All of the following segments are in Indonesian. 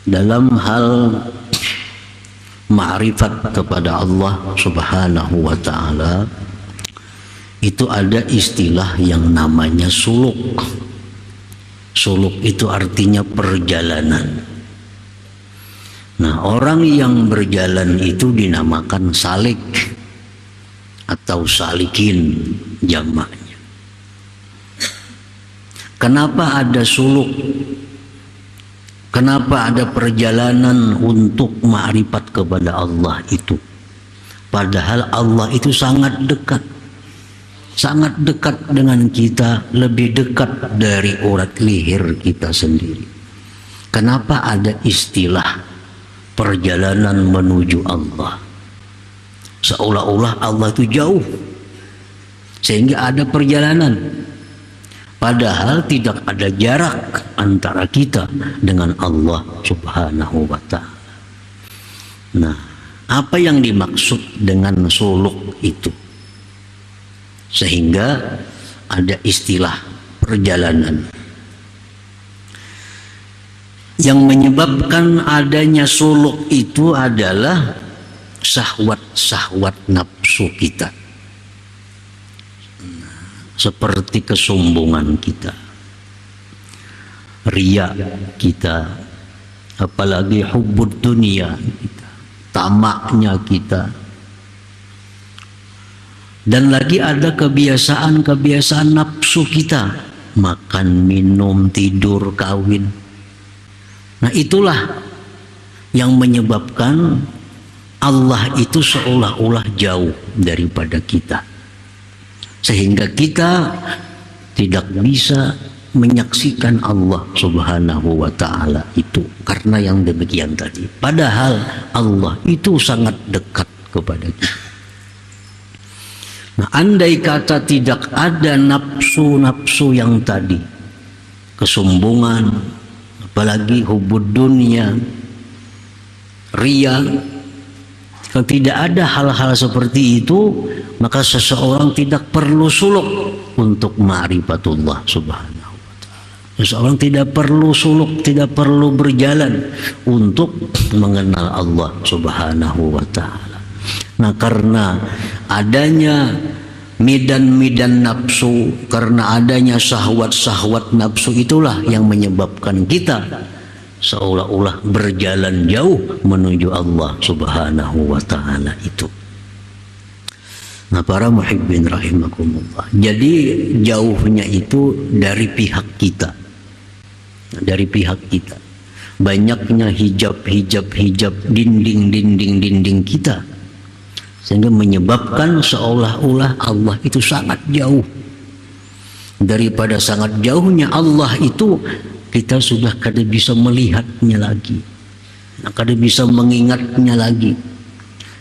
dalam hal ma'rifat kepada Allah Subhanahu wa ta'ala itu ada istilah yang namanya suluk. Suluk itu artinya perjalanan. Nah, orang yang berjalan itu dinamakan salik atau salikin jamaknya. Kenapa ada suluk? Kenapa ada perjalanan untuk ma'rifat kepada Allah itu? Padahal Allah itu sangat dekat dengan kita, lebih dekat dari urat leher kita sendiri. Kenapa ada istilah perjalanan menuju Allah? Seolah-olah Allah itu jauh, sehingga ada perjalanan. Padahal tidak ada jarak antara kita dengan Allah Subhanahu wa ta'ala. Nah, apa yang dimaksud dengan suluk itu? Sehingga ada istilah perjalanan. Yang menyebabkan adanya suluk itu adalah syahwat-syahwat nafsu kita. Seperti kesombongan kita, riya kita, apalagi hubbud dunia kita, tamaknya kita. Dan lagi ada kebiasaan-kebiasaan nafsu kita, makan, minum, tidur, kawin. Nah, itulah yang menyebabkan Allah itu seolah-olah jauh daripada kita, sehingga kita tidak bisa menyaksikan Allah Subhanahu wa ta'ala itu karena yang demikian tadi. Padahal Allah itu sangat dekat kepada kita. Nah, andai kata tidak ada nafsu-nafsu yang tadi, kesombongan, apalagi hubud dunia, riya, kalau tidak ada hal-hal seperti itu, maka seseorang tidak perlu suluk untuk ma'rifatullah Subhanahu wa ta'ala. Seseorang tidak perlu suluk, tidak perlu berjalan untuk mengenal Allah Subhanahu wa ta'ala. Nah, karena adanya midan-midan nafsu, karena adanya syahwat-syahwat nafsu, itulah yang menyebabkan kita seolah-olah berjalan jauh menuju Allah Subhanahu wa ta'ala itu. Nah, para muhibbin rahimakumullah, jadi jauhnya itu dari pihak kita, dari pihak kita. Banyaknya hijab dinding kita, sehingga menyebabkan seolah-olah Allah itu sangat jauh. Daripada sangat jauhnya Allah itu, kita sudah kada bisa melihatnya lagi, kada bisa mengingatnya lagi,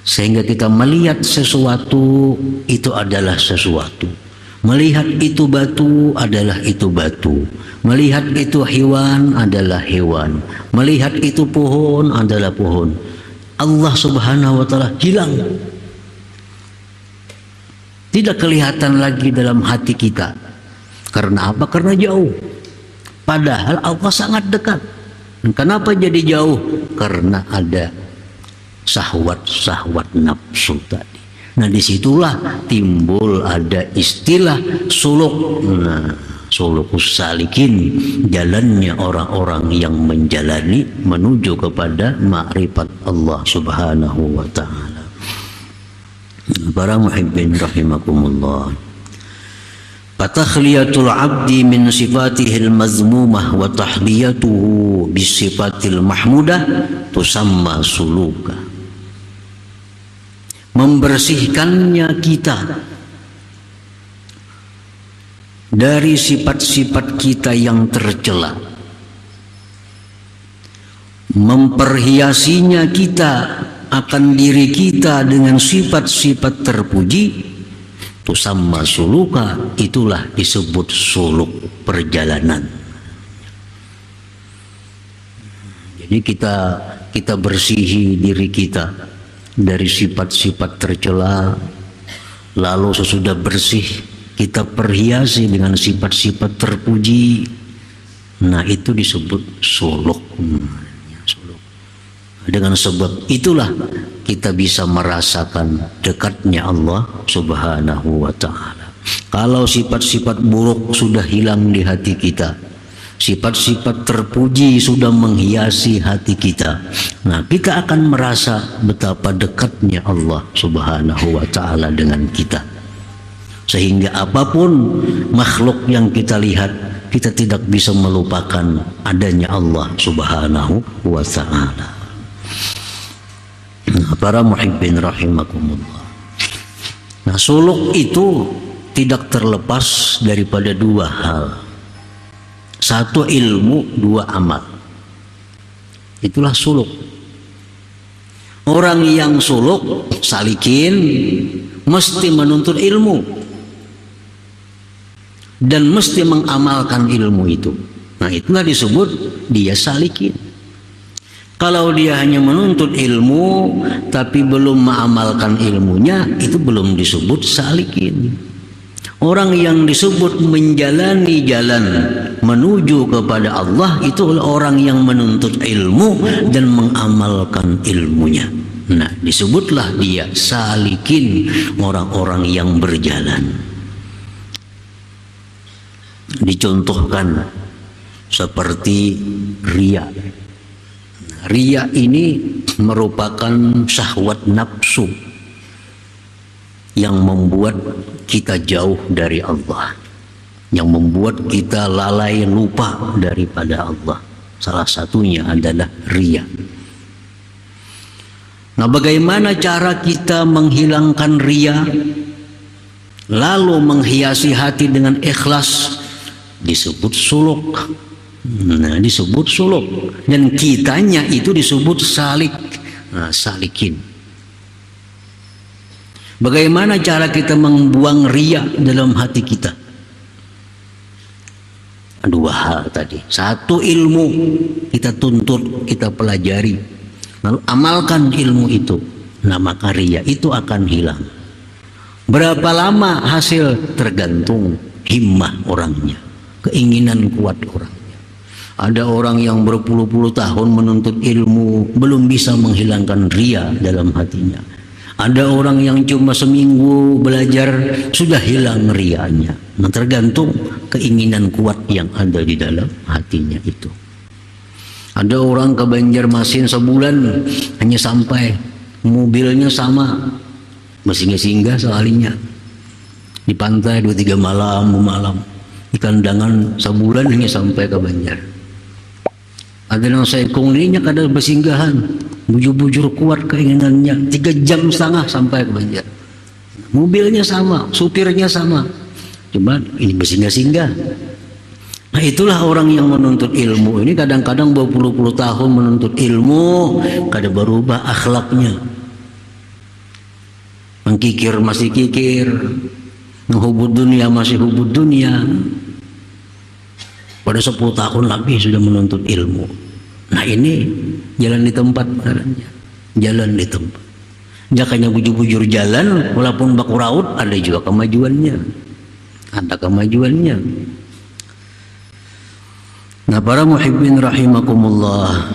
sehingga kita melihat sesuatu itu adalah sesuatu, melihat itu batu adalah itu batu, melihat itu hewan adalah hewan, melihat itu pohon adalah pohon. Allah Subhanahu wa ta'ala hilang, tidak kelihatan lagi dalam hati kita. Karena apa? Karena jauh. Padahal Allah sangat dekat. Kenapa jadi jauh? Karena ada syahwat-syahwat nafsu tadi. Nah, disitulah timbul ada istilah suluk. Nah, sulukus salikin, jalannya orang-orang yang menjalani menuju kepada ma'rifat Allah Subhanahu wa ta'ala. Para muhibbin rahimakumullah, fatakhliyatul abdi min sifatihil mazmumah wa tahliyatuhu bisifatil mahmudah tusamma suluka. Membersihkannya kita dari sifat-sifat kita yang tercela, memperhiasinya kita akan diri kita dengan sifat-sifat terpuji, tusamma suluka, itulah disebut suluk perjalanan. Jadi kita bersihi diri kita dari sifat-sifat tercela, lalu sesudah bersih kita perhiasi dengan sifat-sifat terpuji. Nah, itu disebut suluk. Suluk. Dengan sebab itulah kita bisa merasakan dekatnya Allah Subhanahu wa ta'ala. Kalau sifat-sifat buruk sudah hilang di hati kita, sifat-sifat terpuji sudah menghiasi hati kita, nah kita akan merasa betapa dekatnya Allah Subhanahu wa ta'ala dengan kita. Sehingga apapun makhluk yang kita lihat, kita tidak bisa melupakan adanya Allah Subhanahu wa ta'ala. Para muhibbin rahimakumullah. Nah, suluk itu tidak terlepas daripada dua hal. Satu ilmu, dua amal. Itulah suluk. Orang yang suluk, salikin, mesti menuntut ilmu dan mesti mengamalkan ilmu itu. Nah, itulah disebut dia salikin. Kalau dia hanya menuntut ilmu tapi belum mengamalkan ilmunya, itu belum disebut salikin. Orang yang disebut menjalani jalan menuju kepada Allah itu adalah orang yang menuntut ilmu dan mengamalkan ilmunya. Nah, disebutlah dia salikin, orang-orang yang berjalan. Dicontohkan seperti riya. Riya ini merupakan syahwat nafsu yang membuat kita jauh dari Allah, yang membuat kita lalai lupa daripada Allah. Salah satunya adalah riya. Nah, bagaimana cara kita menghilangkan riya lalu menghiasi hati dengan ikhlas? Disebut suluk. Nah, disebut suluk, dan kitanya itu disebut salik. Nah, salikin. Bagaimana cara kita membuang riya dalam hati kita? Dua hal tadi. Satu, ilmu kita tuntut, kita pelajari, lalu amalkan ilmu itu. Nah, maka riya itu akan hilang. Berapa lama hasil? Tergantung himmah orangnya, keinginan kuat orang. Ada orang yang berpuluh-puluh tahun menuntut ilmu belum bisa menghilangkan riya dalam hatinya. Ada orang yang cuma seminggu belajar sudah hilang riyanya. Nah, tergantung keinginan kuat yang ada di dalam hatinya itu. Ada orang ke Banjarmasin sebulan hanya sampai, mobilnya sama, masih singgah sekalinya di pantai 2-3 malam. Di kandangan sebulan hanya sampai ke Banjar. Ada yang seekong linya kada bersinggahan, bujur-bujur kuat keinginannya, 3,5 jam sampai ke Banjar. Mobilnya sama, supirnya sama, cuma ini bersinggah-singgah. Nah, itulah orang yang menuntut ilmu ini kadang-kadang berpuluh-puluh tahun menuntut ilmu, kada berubah akhlaknya. Mengkikir masih kikir, menghubud dunia masih hubud dunia. Pada 10 tahun lebih sudah menuntut ilmu. Nah, ini jalan di tempat caranya. Jalan di tempat. Jakanya bujur-bujur jalan, walaupun baku raut, ada juga kemajuannya. Ada kemajuannya. Nah, para muhibbin rahimakumullah.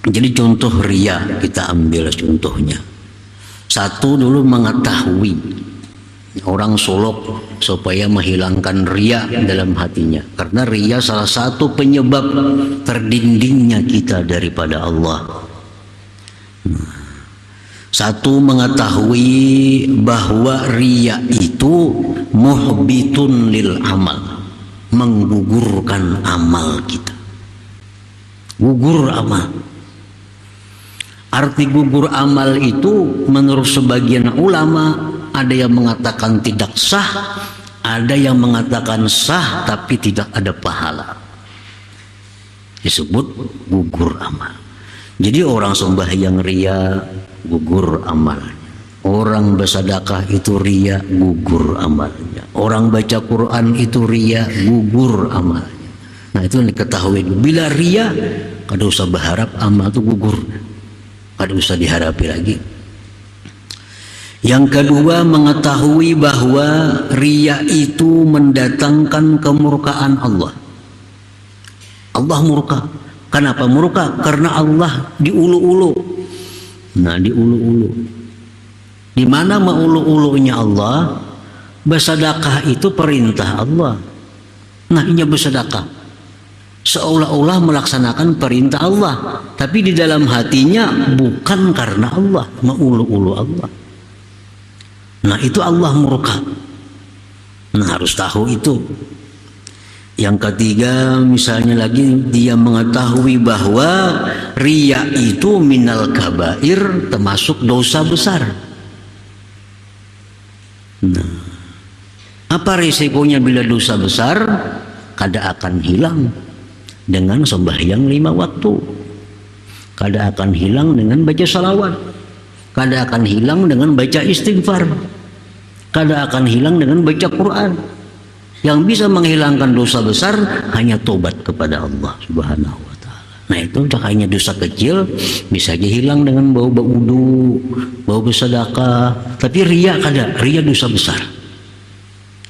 Jadi contoh riya kita ambil contohnya. Satu dulu mengetahui. Orang suluk supaya menghilangkan riya dalam hatinya, karena riya salah satu penyebab terdindingnya kita daripada Allah. Satu, mengetahui bahwa riya itu muhbitun lil amal, menggugurkan amal kita. Gugur amal. Arti gugur amal itu menurut sebagian ulama, ada yang mengatakan tidak sah, ada yang mengatakan sah tapi tidak ada pahala. Disebut gugur amal. Jadi orang sembahyang riya, gugur amalnya. Orang bersedekah itu riya, gugur amalnya. Orang baca Quran itu riya, gugur amalnya. Nah, itu yang diketahui. Bila riya, kada usah berharap amal itu gugur, kada usah diharapi lagi. Yang kedua, mengetahui bahwa riya itu mendatangkan kemurkaan Allah. Allah murka Kenapa murka? Karena Allah diulu-ulu. Nah, diulu-ulu. Di mana meulu-ulunya Allah? Bersedekah itu perintah Allah. Nah, ini bersedekah seolah-olah melaksanakan perintah Allah, tapi di dalam hatinya bukan karena Allah, meulu-ulu Allah. Nah, itu Allah murka. Nah, harus tahu itu. Yang ketiga, misalnya lagi dia mengetahui bahwa riya itu minal kabair, termasuk dosa besar. Nah, apa risikonya bila dosa besar? Kada akan hilang dengan sembahyang 5 waktu, kada akan hilang dengan baca salawat, kada akan hilang dengan baca istighfar, kada akan hilang dengan baca Quran. Yang bisa menghilangkan dosa besar hanya tobat kepada Allah Subhanahu wa ta'ala. Nah, itu hanya dosa kecil bisa aja hilang dengan bau wudu, bau bersedekah. Tapi riya kada, riya dosa besar.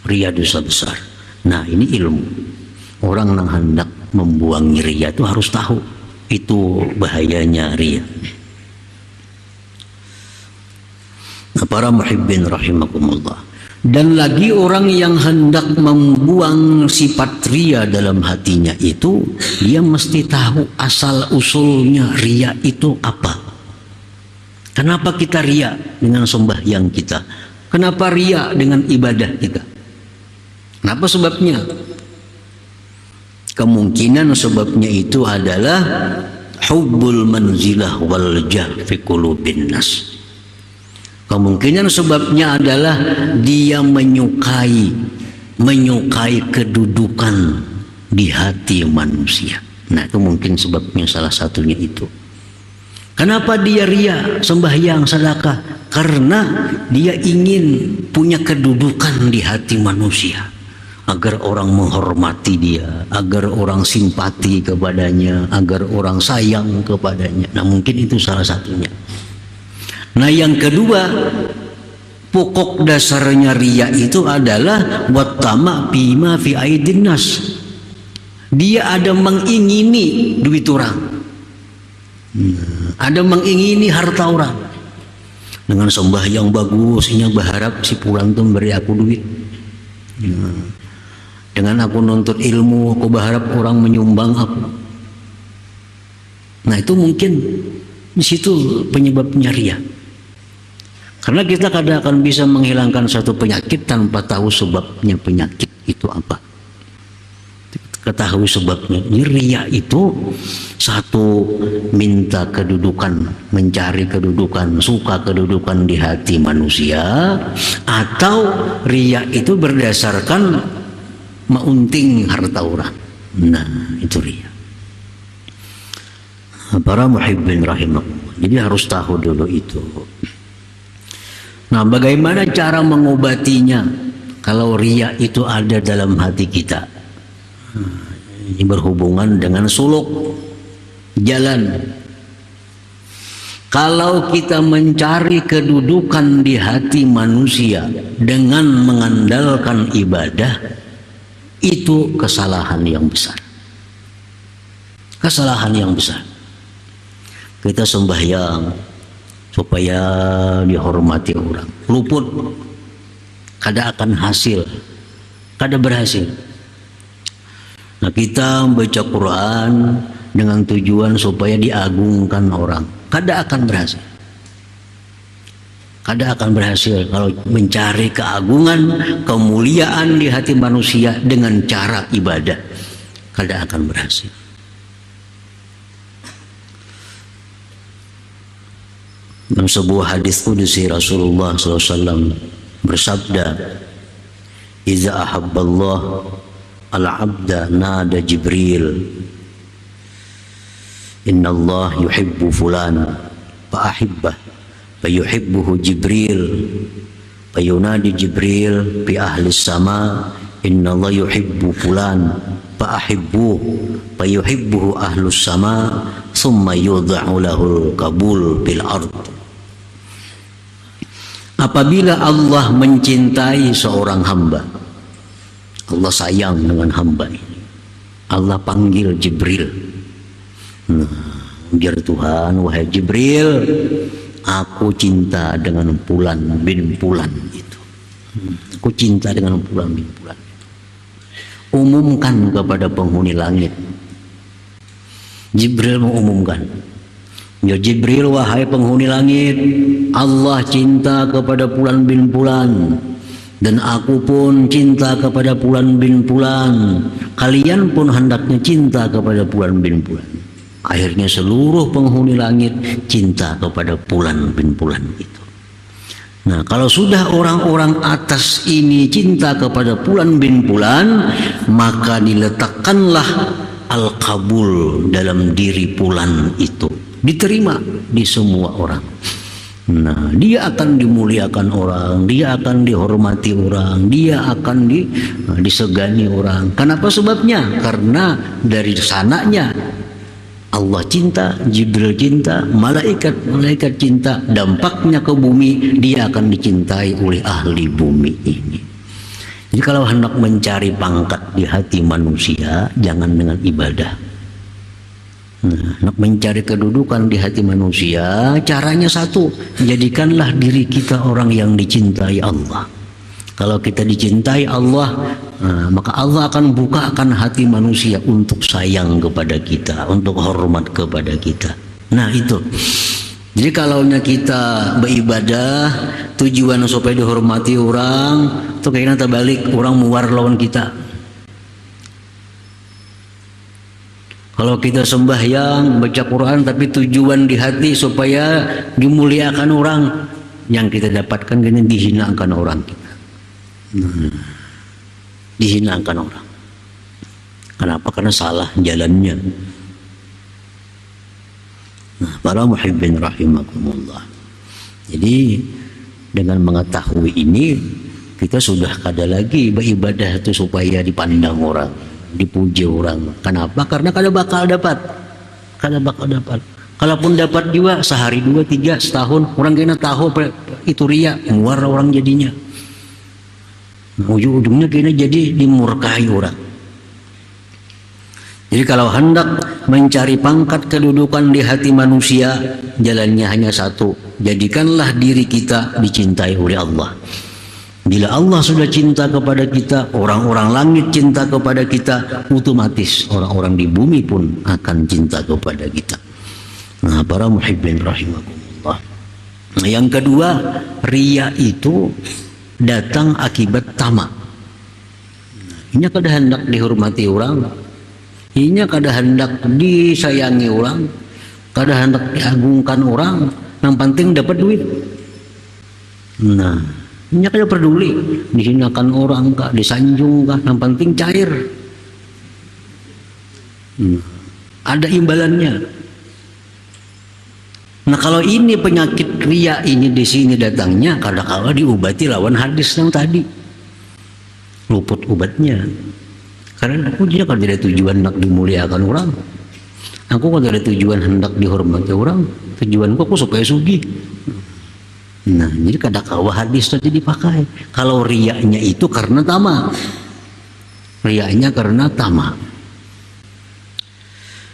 Riya dosa besar. Nah, ini ilmu. Orang yang hendak membuang riya itu harus tahu itu bahayanya riya. Nah, para muhibbin rahimakumullah. Dan lagi orang yang hendak membuang sifat riya dalam hatinya itu, dia mesti tahu asal usulnya riya itu apa. Kenapa kita riya dengan sembahyang kita? Kenapa riya dengan ibadah kita? Kenapa sebabnya? Kemungkinan sebabnya itu adalah hubbul manzilah wal jah fi qulubin nas. Kemungkinan sebabnya adalah dia menyukai kedudukan di hati manusia. Nah, itu mungkin sebabnya, salah satunya itu. Kenapa dia riya sembahyang sedekah? Karena dia ingin punya kedudukan di hati manusia, agar orang menghormati dia, agar orang simpati kepadanya, agar orang sayang kepadanya. Nah, mungkin itu salah satunya. Nah, yang kedua, pokok dasarnya riya itu adalah wattama bima fi aidin nas. Dia ada mengingini duit orang, ada mengingini harta orang. Dengan sembahyang bagusnya berharap si pulang tuh beri aku duit. Dengan aku nuntut ilmu, aku berharap orang menyumbang aku. Nah, itu mungkin di situ penyebabnya riya. Karena kita kadang akan bisa menghilangkan satu penyakit tanpa tahu sebabnya penyakit itu apa. Ketahui sebabnya. Riya itu satu, minta kedudukan, mencari kedudukan, suka kedudukan di hati manusia, atau riya itu berdasarkan meunting harta orang. Nah, itu riya. Para muhibbin rahimakumullah. Jadi harus tahu dulu itu. Nah, bagaimana cara mengobatinya kalau riya itu ada dalam hati kita? Ini berhubungan dengan suluk jalan. Kalau kita mencari kedudukan di hati manusia dengan mengandalkan ibadah, itu kesalahan yang besar. Kesalahan yang besar. Kita sembahyang supaya dihormati orang, luput, kada akan hasil, kada berhasil. Nah, kita membaca Quran dengan tujuan supaya diagungkan orang, kada akan berhasil. Kada akan berhasil kalau mencari keagungan, kemuliaan di hati manusia dengan cara ibadah, kada akan berhasil. Dalam sebuah hadis qudsi Rasulullah SAW bersabda, "Iza ahabballah al-abda nada Jibril, inna Allah yuhibbu fulan fa ahibbah, fa yuhibbuhu Jibril, fa yunadi Jibril fi ahli sama, inna Allah yuhibbu fulan fa ahibbuh, fa yuhibbuhu ahlus sama, thumma yudha'u lahul qabul bil ard." Apabila Allah mencintai seorang hamba, Allah sayang dengan hamba ini, Allah panggil Jibril, Ujar Tuhan, wahai Jibril, aku cinta dengan Fulan bin Fulan itu. Aku cinta dengan Fulan bin Fulan. Umumkan kepada penghuni langit. Jibril mengumumkan. Ya Jibril, wahai penghuni langit, Allah cinta kepada Fulan bin Fulan, dan aku pun cinta kepada Fulan bin Fulan. Kalian pun hendaknya cinta kepada Fulan bin Fulan. Akhirnya seluruh penghuni langit cinta kepada Fulan bin Fulan itu. Nah, kalau sudah orang-orang atas ini cinta kepada Fulan bin Fulan, maka diletakkanlah al-qabul dalam diri Fulan itu, diterima di semua orang. Nah, dia akan dimuliakan orang, dia akan dihormati orang, dia akan disegani orang. Kenapa sebabnya? Karena dari sananya Allah cinta, Jibril cinta, malaikat cinta, dampaknya ke bumi, dia akan dicintai oleh ahli bumi ini. Jadi kalau hendak mencari pangkat di hati manusia, jangan dengan ibadah. Nah, hendak mencari kedudukan di hati manusia, caranya satu, jadikanlah diri kita orang yang dicintai Allah. Kalau kita dicintai Allah, maka Allah akan bukakan hati manusia untuk sayang kepada kita, untuk hormat kepada kita. Nah itu. Jadi kalau kita beribadah tujuan supaya dihormati orang, itu kayaknya terbalik, orang muar lawan kita. Kalau kita sembahyang, baca Quran, tapi tujuan di hati supaya dimuliakan orang, yang kita dapatkan kini dihinakan orang kita. Dihinakan orang. Kenapa? Karena salah jalannya. Nah, para muhibbin rahimakumullah. Jadi dengan mengetahui ini, kita sudah kada lagi beribadah itu supaya dipandang orang, dipuji orang. Kenapa? Karena kada bakal dapat. Kada bakal dapat. Kalaupun dapat juga sehari, 2, 3, setahun, orang kena tahu itu ria, muar orang jadinya. Ujung-ujungnya kena jadi dimurkai orang. Jadi kalau hendak mencari pangkat kedudukan di hati manusia, jalannya hanya satu, jadikanlah diri kita dicintai oleh Allah. Bila Allah sudah cinta kepada kita, orang-orang langit cinta kepada kita, otomatis orang-orang di bumi pun akan cinta kepada kita. Nah, para muhibbin rahimakumullah. Yang kedua, riya itu datang akibat tamak. Ini kada hendak dihormati orang, ini kada hendak disayangi orang, kada hendak diagungkan orang, yang penting dapat duit. Nah, ini kada peduli dihinakan orang kah, disanjung kah, yang penting cair. Ada imbalannya. Nah, kalau ini penyakit riya ini di sini datangnya, kadang-kala diobati lawan hadis yang tadi. Luput obatnya. Karena aku dia kan ada tujuan hendak dimuliakan orang. Aku kan ada tujuan hendak dihormati orang. Tujuanku aku supaya sugih. Nah, jadi kadang-kala hadis tadi dipakai. Kalau riyanya itu karena tamak. Riyanya karena tamak.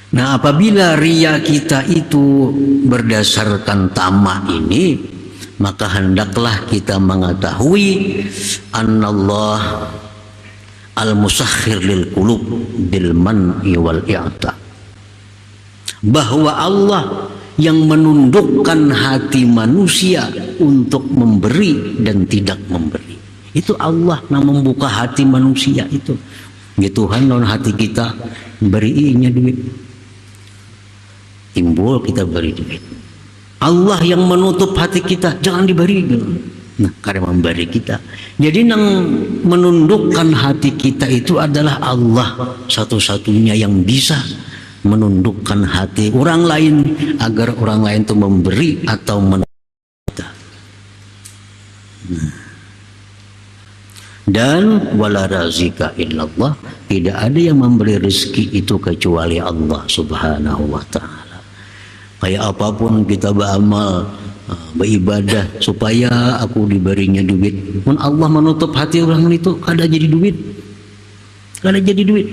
Nah, apabila riya kita itu berdasarkan tamak ini, maka hendaklah kita mengetahui annallah al-musakhir lil qulub bil man'i wal i'ta, bahwa Allah yang menundukkan hati manusia untuk memberi dan tidak memberi. Itu Allah yang membuka hati manusia itu. Ya Tuhan, non hati kita berinya duit, timbul kita beri duit. Allah yang menutup hati kita, jangan diberi. Nah, karena memberi kita. Jadi yang menundukkan hati kita itu adalah Allah, satu-satunya yang bisa menundukkan hati orang lain agar orang lain itu memberi atau menundukkan kita. Dan wala razika illallah, tidak ada yang memberi rezeki itu kecuali Allah subhanahu wa ta'ala. Kayak apapun kita beramal, beribadah supaya aku diberinya duit, pun Allah menutup hati orang itu, kada jadi duit, kada jadi duit.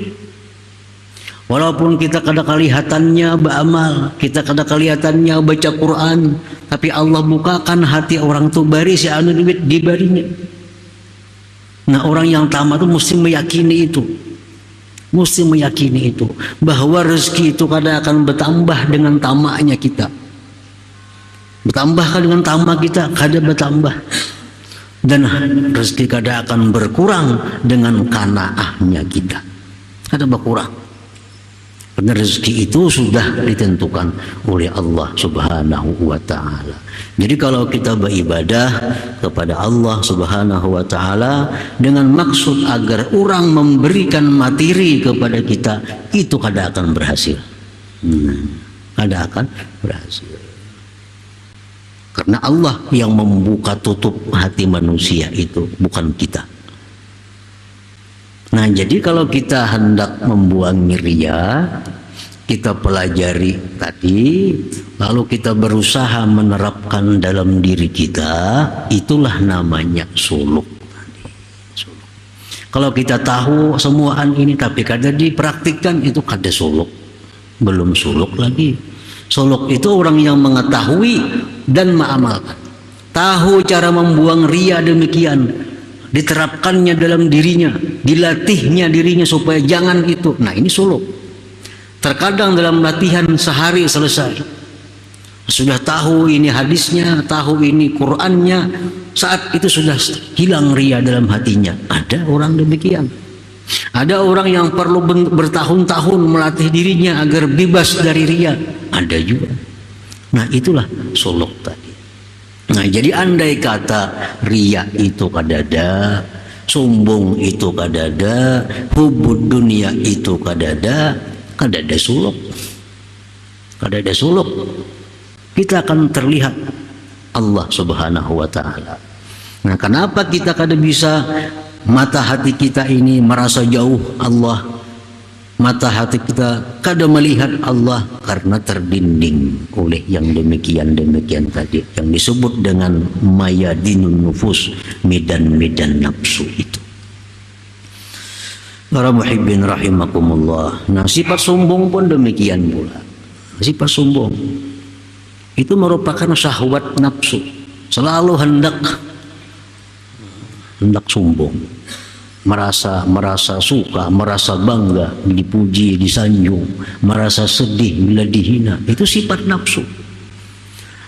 Walaupun kita kada kelihatannya beramal, kita kada kelihatannya baca Quran, tapi Allah bukakan hati orang tu bari si anu duit dibarinya. Nah, orang yang tamak itu mesti meyakini itu. Mesti meyakini itu, bahwa rezeki itu kada akan bertambah dengan tamaknya kita. Bertambah dengan tamak kita, kada bertambah. Dan rezeki kada akan berkurang dengan kanaahnya kita. Kada berkurang. Karena rezeki itu sudah ditentukan oleh Allah Subhanahu wa Ta'ala. Jadi kalau kita beribadah kepada Allah Subhanahu wa Ta'ala dengan maksud agar orang memberikan materi kepada kita, itu kada akan berhasil. Kada akan berhasil. Karena Allah yang membuka tutup hati manusia itu, bukan kita. Nah, jadi kalau kita hendak membuangi riya, kita pelajari tadi, lalu kita berusaha menerapkan dalam diri kita, itulah namanya suluk. Kalau kita tahu semuaan ini tapi kada dipraktikkan, itu kada suluk. Belum suluk lagi. Suluk itu orang yang mengetahui dan mengamalkan. Tahu cara membuang riya demikian, diterapkannya dalam dirinya, dilatihnya dirinya supaya jangan itu. Nah, ini suluk. Terkadang dalam latihan sehari selesai, sudah tahu ini hadisnya, tahu ini Qur'annya, saat itu sudah hilang riya dalam hatinya. Ada orang demikian. Ada orang yang perlu bertahun-tahun melatih dirinya agar bebas dari riya. Ada juga. Nah, itulah suluk tadi. Nah, jadi andai kata riya itu kadada, sombong itu kadada, hubud dunia itu kadada suluk. Kadada suluk. Kita akan terlihat Allah Subhanahu wa Ta'ala. Nah, kenapa kita kada bisa mata hati kita ini merasa jauh Allah? Mata hati kita kada melihat Allah karena terdinding oleh yang demikian tadi, yang disebut dengan mayadinun nufus, medan-medan nafsu itu. Para muhibbin rahimakumullah. Nah, sifat sombong pun demikian pula. Sifat sombong itu merupakan syahwat nafsu, selalu hendak sombong. Merasa suka, merasa bangga, dipuji, disanjung, merasa sedih bila dihina. Itu sifat nafsu.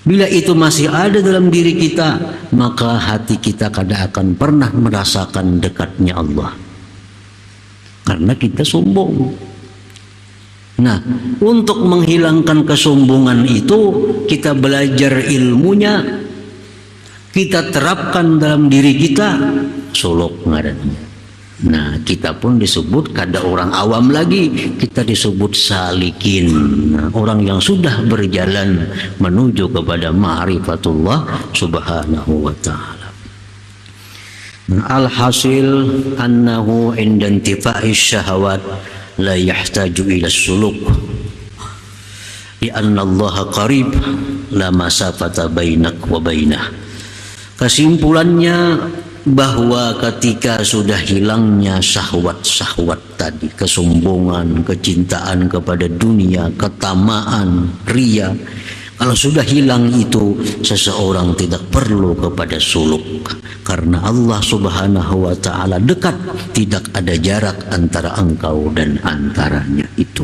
Bila itu masih ada dalam diri kita, maka hati kita kada akan pernah merasakan dekatnya Allah. Karena kita sombong. Nah, untuk menghilangkan kesombongan itu, kita belajar ilmunya, kita terapkan dalam diri kita, suluk ngarannya. Nah, kita pun disebut kada orang awam lagi, kita disebut salikin. Nah, orang yang sudah berjalan menuju kepada ma'rifatullah Subhanahu wa Ta'ala. Alhasil annahu inda intifa'is syahawat la yahtaju ila suluk, lianna Allah qarib la masafata bainak wa bainah. Kesimpulannya bahwa ketika sudah hilangnya syahwat-syahwat tadi, kesombongan, kecintaan kepada dunia, ketamaan, riya, kalau sudah hilang itu, seseorang tidak perlu kepada suluk, karena Allah Subhanahu wa Ta'ala dekat, tidak ada jarak antara engkau dan antaranya itu.